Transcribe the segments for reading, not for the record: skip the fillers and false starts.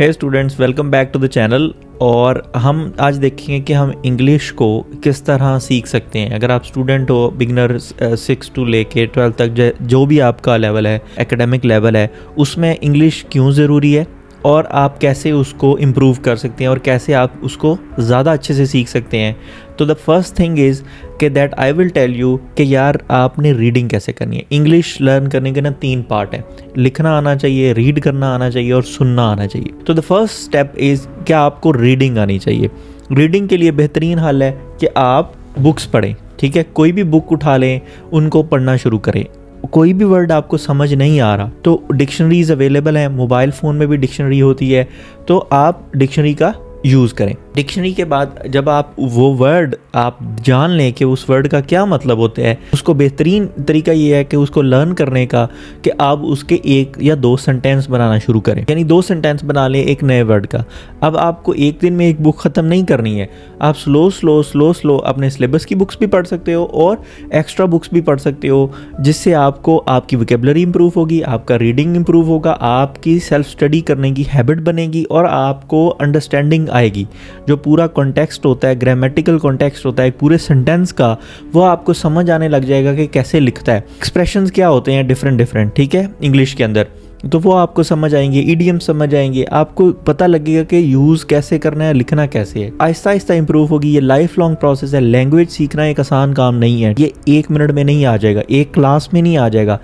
Hey students, welcome back to the channel. और हम आज देखेंगे कि हम इंग्लिश को किस तरह सीख सकते हैं। अगर आप स्टूडेंट हो, बिगनर 6 to लेके 12 तक जो भी आपका लेवल है, एकेडमिक लेवल है, उसमें इंग्लिश क्यों ज़रूरी है और आप कैसे उसको इम्प्रूव कर सकते हैं और कैसे आप उसको ज़्यादा अच्छे से सीख सकते हैं। तो द फर्स्ट थिंग इज़ कि that I will tell you कि यार आपने रीडिंग कैसे करनी है। इंग्लिश लर्न करने के ना 3 पार्ट हैं, लिखना आना चाहिए, रीड करना आना चाहिए और सुनना आना चाहिए। तो द फर्स्ट स्टेप इज़ कि आपको रीडिंग आनी चाहिए। रीडिंग के लिए बेहतरीन हल है कि आप बुक्स पढ़ें, ठीक है। कोई भी बुक उठा लें, उनको पढ़ना शुरू करें। कोई भी वर्ड आपको समझ नहीं आ रहा तो डिक्शनरीज अवेलेबल हैं, मोबाइल फ़ोन में भी डिक्शनरी होती है, तो आप डिक्शनरी का यूज़ करें। डिक्शनरी के बाद जब आप वो वर्ड आप जान लें कि उस वर्ड का क्या मतलब होता है, उसको बेहतरीन तरीका ये है कि उसको लर्न करने का कि आप उसके 1 या 2 सेंटेंस बनाना शुरू करें, यानी 2 सेंटेंस बना लें एक नए वर्ड का। अब आपको एक दिन में एक बुक ख़त्म नहीं करनी है, आप स्लो अपने सिलेबस की बुक्स भी पढ़ सकते हो और एक्स्ट्रा बुक्स भी पढ़ सकते हो, जिससे आपको आपकी वोकेबलरी इंप्रूव होगी, आपका रीडिंग इंप्रूव होगा, आपकी सेल्फ स्टडी करने की हैबिट बनेगी और आपको अंडरस्टैंडिंग आएगी। जो पूरा कॉन्टेक्स्ट होता है, ग्रामेटिकल कॉन्टेक्स्ट होता है पूरे सेंटेंस का, वो आपको समझ आने लग जाएगा कि कैसे लिखता है, एक्सप्रेशंस क्या होते हैं डिफरेंट, ठीक है, इंग्लिश के अंदर, तो वो आपको समझ आएंगे, ईडियम समझ आएंगे, आपको पता लगेगा कि यूज़ कैसे करना है, लिखना कैसे है। आहिस्ता आहिस्ता इंप्रूव होगी। ये लाइफ लॉन्ग प्रोसेस है। लैंग्वेज सीखना एक आसान काम नहीं है, ये 1 मिनट में नहीं आ जाएगा, एक क्लास में नहीं आ जाएगा,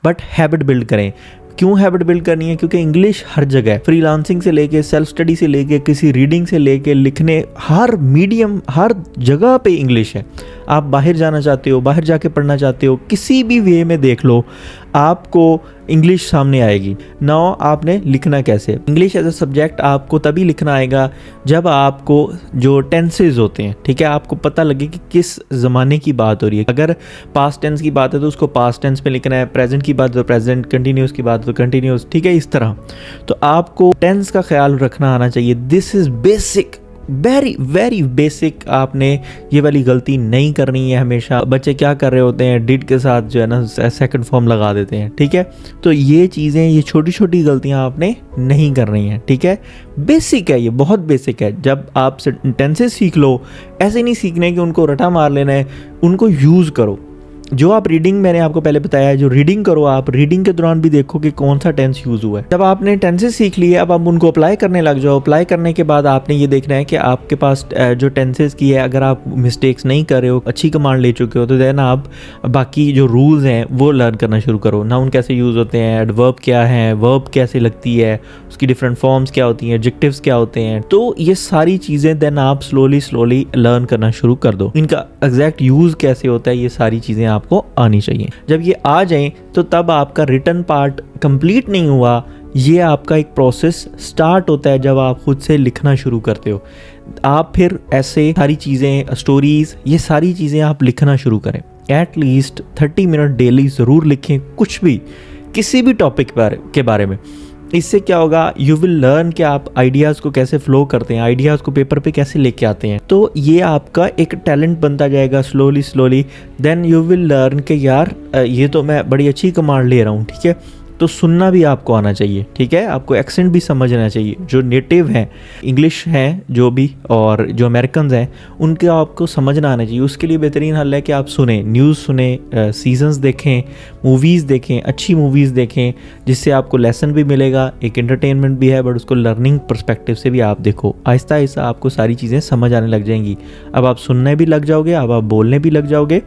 बट हैबिट बिल्ड करें। क्यों हैबिट बिल्ड करनी है? क्योंकि इंग्लिश हर जगह है, फ्रीलांसिंग से लेके, सेल्फ स्टडी से लेके, किसी रीडिंग से लेके, लिखने, हर मीडियम, हर जगह पे इंग्लिश है। आप बाहर जाना चाहते हो, बाहर जाके पढ़ना चाहते हो, किसी भी वे में देख लो, आपको इंग्लिश सामने आएगी। नाउ आपने लिखना कैसे? इंग्लिश एज अ सब्जेक्ट आपको तभी लिखना आएगा जब आपको जो टेंसेज होते हैं, ठीक है, आपको पता लगे कि किस ज़माने की बात हो रही है। अगर पास्ट टेंस की बात है तो उसको पास्ट टेंस में लिखना है, प्रेजेंट की बात है तो प्रेजेंट, कंटिन्यूस की बात है तो कंटिन्यूस, ठीक है, इस तरह। तो आपको टेंस का ख्याल रखना आना चाहिए। This is basic, very basic. आपने ये वाली गलती नहीं करनी है। हमेशा बच्चे क्या कर रहे होते हैं, डिड के साथ जो है ना सेकंड फॉर्म लगा देते हैं, ठीक है। तो ये चीज़ें, ये छोटी छोटी गलतियां आपने नहीं करनी है, ठीक है। बेसिक है, ये बहुत बेसिक है। जब आप सेंटेंसेस सीख लो, ऐसे नहीं सीखने कि उनको रटा मार लेना है, उनको यूज़ करो। जो आप रीडिंग, मैंने आपको पहले बताया है, जो रीडिंग करो, आप रीडिंग के दौरान भी देखो कि कौन सा टेंस यूज़ हुआ है। जब आपने टेंसेस सीख लिए, अब आप उनको अप्लाई करने लग जाओ। अप्लाई करने के बाद आपने ये देखना है कि आपके पास जो टेंसेस की है, अगर आप मिस्टेक्स नहीं कर रहे हो, अच्छी कमांड ले चुके हो, तो देन आप बाकी जो रूल्स हैं वो लर्न करना शुरू करो। नाउन कैसे यूज़ होते हैं, एडवर्ब क्या है, वर्ब कैसे लगती है, उसकी डिफरेंट फॉर्म्स क्या होती हैं, एडजेक्टिव्स क्या होते हैं, तो ये सारी चीज़ें देन आप स्लोली लर्न करना शुरू कर दो। इनका एग्जैक्ट यूज़ कैसे होता है, ये सारी चीज़ें आपको आनी चाहिए। जब ये आ जाएं तो तब आपका रिटन पार्ट कंप्लीट नहीं हुआ, ये आपका एक प्रोसेस स्टार्ट होता है जब आप खुद से लिखना शुरू करते हो। आप फिर ऐसे सारी चीज़ें, स्टोरीज, ये सारी चीज़ें आप लिखना शुरू करें। एट लीस्ट 30 मिनट डेली ज़रूर लिखें, कुछ भी, किसी भी टॉपिक के बारे में। इससे क्या होगा, यू विल लर्न कि आप आइडियाज़ को कैसे फ्लो करते हैं, आइडियाज़ को पेपर पे कैसे लेके आते हैं। तो ये आपका एक टैलेंट बनता जाएगा slowly. Then you will learn कि यार ये तो मैं बड़ी अच्छी कमांड ले रहा हूँ, ठीक है। तो सुनना भी आपको आना चाहिए, ठीक है, आपको एक्सेंट भी समझना चाहिए। जो नेटिव हैं, इंग्लिश हैं जो भी, और जो अमेरिकन हैं, उनके आपको समझना आना चाहिए। उसके लिए बेहतरीन हल है कि आप सुने, न्यूज़ सुने, सीजन्स देखें, मूवीज़ देखें, अच्छी मूवीज़ देखें, जिससे आपको लेसन भी मिलेगा, एक एंटरटेनमेंट भी है, बट उसको लर्निंग पर्सपेक्टिव से भी आप देखो। आहिस्ता आहिस्ता आपको सारी चीज़ें समझ आने लग जाएंगी। अब आप सुनने भी लग जाओगे, अब आप बोलने भी लग जाओगे,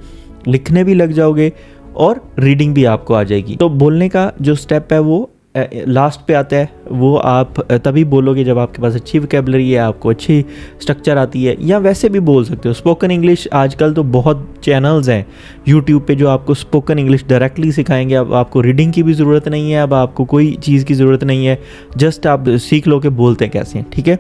लिखने भी लग जाओगे और रीडिंग भी आपको आ जाएगी। तो बोलने का जो स्टेप है वो लास्ट पे आता है। वो आप तभी बोलोगे जब आपके पास अच्छी वोकैबुलरी है, आपको अच्छी स्ट्रक्चर आती है, या वैसे भी बोल सकते हो। स्पोकन इंग्लिश आजकल तो बहुत चैनल्स हैं यूट्यूब पे जो आपको स्पोकन इंग्लिश डायरेक्टली सिखाएंगे। अब आपको रीडिंग की भी ज़रूरत नहीं है, अब आपको कोई चीज़ की ज़रूरत नहीं है, जस्ट आप सीख लो कि बोलते कैसे हैं, ठीक है।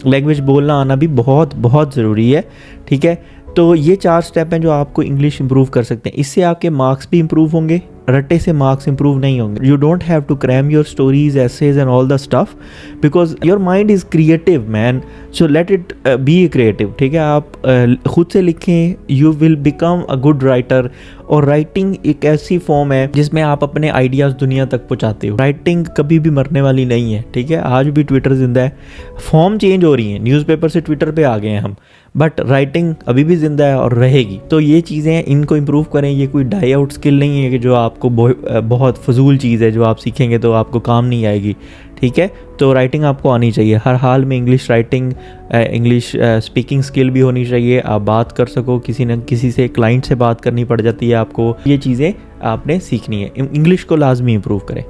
लैंग्वेज बोलना आना भी बहुत ज़रूरी है, ठीक है। तो ये 4 स्टेप हैं जो आपको इंग्लिश इंप्रूव कर सकते हैं। इससे आपके मार्क्स भी इंप्रूव होंगे, रट्टे से मार्क्स इंप्रूव नहीं होंगे। You don't have to cram your stories, essays and all the stuff, because your mind is creative man, so let it be creative. ठीक है, आप खुद से लिखें, you will become a good writer. और writing एक ऐसी फॉर्म है जिसमें आप अपने आइडियाज़ दुनिया तक पहुंचाते हो। राइटिंग कभी भी मरने वाली नहीं है। ठीक है, आज भी ट्विटर जिंदा है, फॉर्म चेंज हो रही है, न्यूज़पेपर से ट्विटर पे आ गए हैं हम, बट राइटिंग अभी भी ज़िंदा है और रहेगी। तो ये चीज़ें, इनको इम्प्रूव करें। ये कोई डाई आउट स्किल नहीं है कि जो आपको बहुत फजूल चीज़ है, जो आप सीखेंगे तो आपको काम नहीं आएगी। ठीक है, तो राइटिंग आपको आनी चाहिए हर हाल में। English writing, English speaking skill भी होनी चाहिए, आप बात कर सको, किसी न किसी से, क्लाइंट से बात करनी पड़ जाती है आपको। ये चीज़ें आपने सीखनी है, इंग्लिश को लाजमी इम्प्रूव करें।